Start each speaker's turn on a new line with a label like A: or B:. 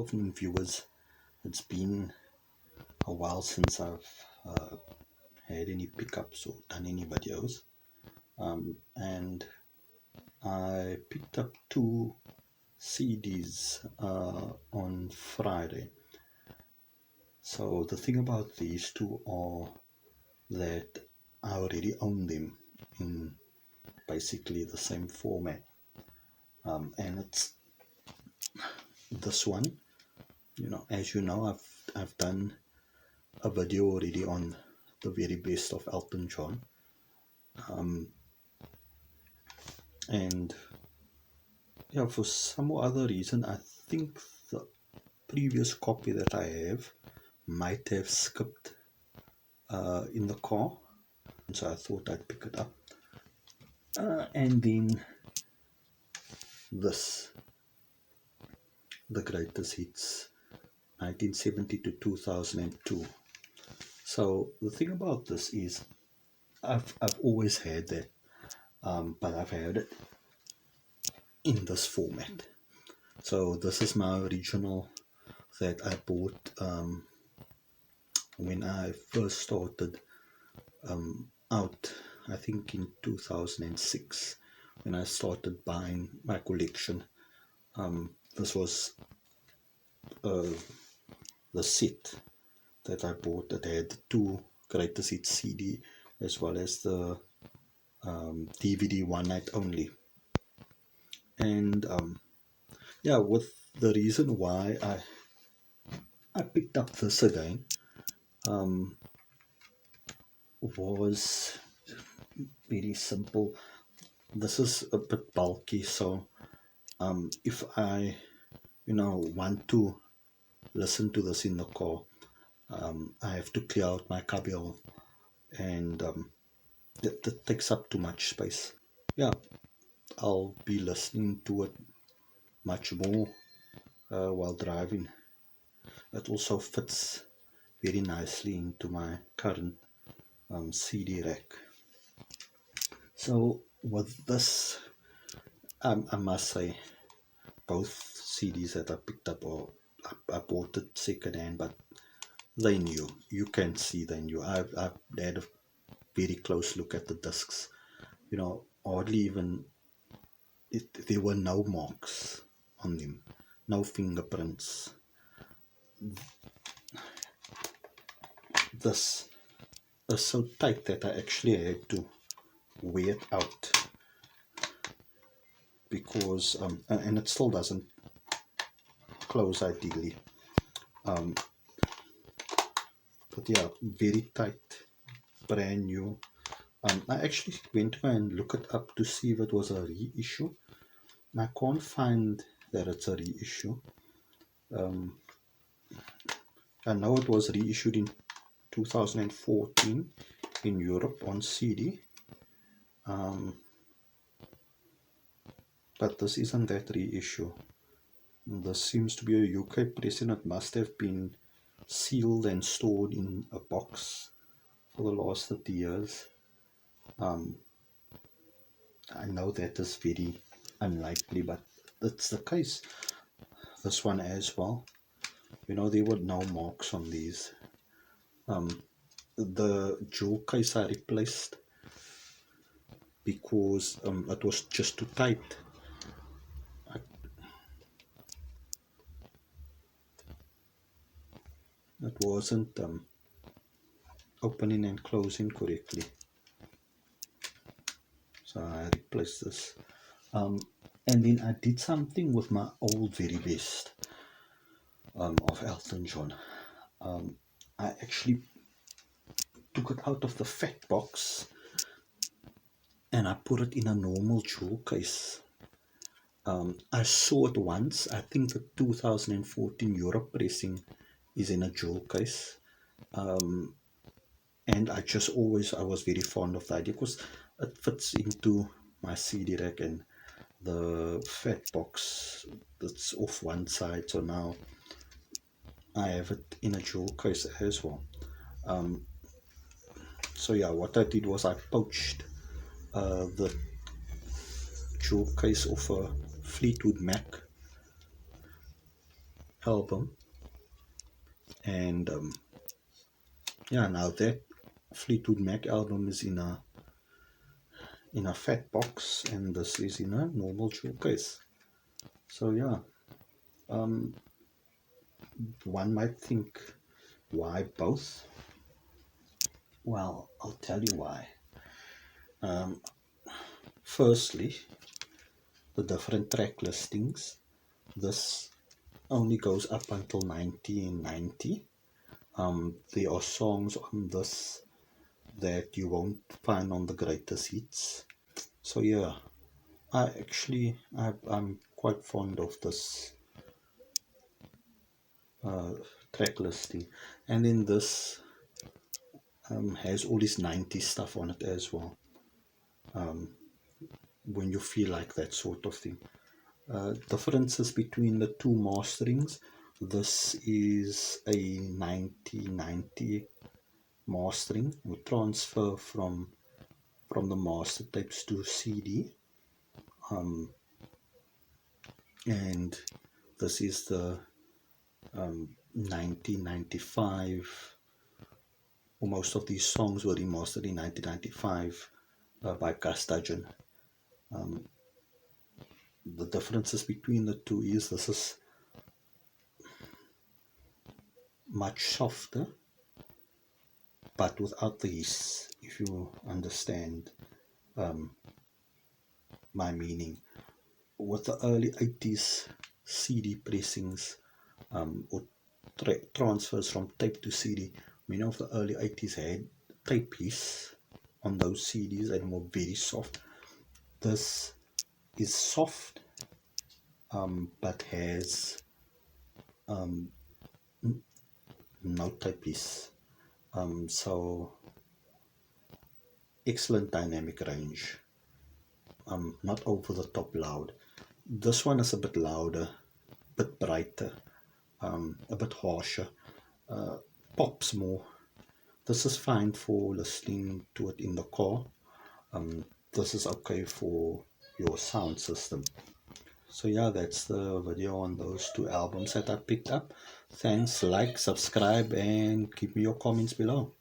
A: 12 viewers. It's been a while since I've had any pickups or done any videos, and I picked up 2 CDs on Friday. So the thing about these two are that I already own them in basically the same format, and it's this one. As you know, I've done a video already on the very best of Elton John, and yeah, for some other reason, I think the previous copy that I have might have skipped in the car, so I thought I'd pick it up. And then this, the greatest hits, 1970 to 2002. So the thing about this is, I've always had that, but I've had it in this format. So this is my original that I bought when I first started out, I think in 2006, when I started buying my collection. This was the set that I bought that had the 2 greatest hits CD as well as the DVD One Night Only. And yeah, with the reason why I picked up this again was very simple. This is a bit bulky, so if I want to listen to this in the car, I have to clear out my cubbyhole, and that takes up too much space. Yeah, I'll be listening to it much more while driving. It also fits very nicely into my current CD rack. So with this, I must say, both CDs that I picked up, or I bought it second hand, but they new. You can see they new. I've had a very close look at the discs. Hardly even, there were no marks on them, no fingerprints. This is so tight that I actually had to wear it out, because and it still doesn't close ideally, but yeah, very tight, brand new. I actually went to and look it up to see if it was a reissue, and I can't find that it's a reissue. I know it was reissued in 2014 in Europe on CD, but this isn't that reissue. This seems to be a UK press, and it must have been sealed and stored in a box for the last 30 years. I know that is very unlikely, but that's the case. This one as well. There were no marks on these. The jewel case I replaced because it was just too tight. It wasn't opening and closing correctly, so I replaced this. And then I did something with my old very best of Elton John. I actually took it out of the fat box and I put it in a normal jewel case. I saw it once. I think the 2014 Europe pressing is in a jewel case, and I was very fond of the idea because it fits into my CD rack, and the fat box that's off one side, so now I have it in a jewel case as well. So yeah, what I did was I poached the jewel case off a Fleetwood Mac, album, and yeah, now that Fleetwood Mac album is in a fat box, and this is in a normal jewel case. So yeah, um, one might think, why both? Well, I'll tell you why. Um, Firstly, the different track listings. This only goes up until 1990. There are songs on this that you won't find on the greatest hits. So yeah, I'm quite fond of this uh, track listing, and then this has all this 90s stuff on it as well. When you feel like that sort of thing. Differences between the two masterings. This is a 1990 mastering with transfer from the master tapes to CD, and this is the 1995. Well, most of these songs were remastered in 1995 by Castagen. The differences between the two is this is much softer, but without the hiss, if you understand my meaning. With the early 80s CD pressings, or transfers from tape to CD, many of the early 80s had tape hiss on those CDs and were very soft. This is soft, but has no tape hiss. So excellent dynamic range. Not over the top loud. This one is a bit louder, a bit brighter, a bit harsher, pops more. This is fine for listening to it in the car. This is okay for your sound system. So yeah, that's the video on those two albums that I picked up. Thanks, like, subscribe, and keep me your comments below.